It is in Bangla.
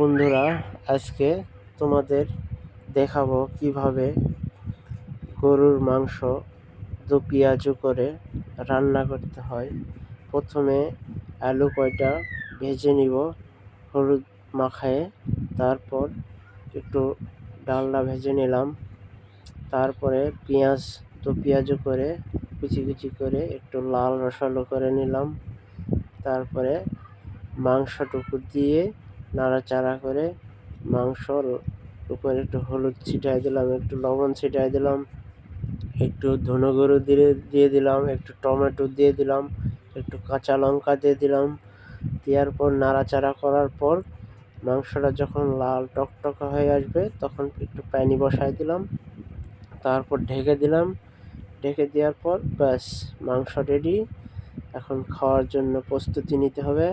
বন্ধুরা, আজকে তোমাদের দেখাবো কিভাবে গরুর মাংস দো পেঁয়াজু করে রান্না করতে হয়। প্রথমে আলু কয়টা ভেজে নিব হলুদ মাখায়ে, তারপর একটু ডালনা ভেজে নিলাম, তারপরে পেঁয়াজ দো পেঁয়াজু করে কুচি কুচি করে একটু লাল রসালো করে নিলাম, তারপরে মাংসটুকু দিয়ে নাড়াচাড়া করে মাংসর উপরে একটু হলুদ ছিটাই দিলাম, একটু লবণ ছিটাই দিলাম, একটু ধনে গুঁড়ো দিয়ে দিলাম, একটু টমেটো দিয়ে দিলাম, একটু কাঁচা লঙ্কা দিয়ে দিলাম। দেওয়ার পর নাড়াচাড়া করার পর মাংসটা যখন লাল টকটকে হয়ে আসবে তখন একটু পানি বসাই দিলাম, তারপর ঢেকে দিলাম। ঢেকে দেওয়ার পর ব্যাস, মাংস রেডি। এখন খাওয়ার জন্য প্রস্তুতি নিতে হবে।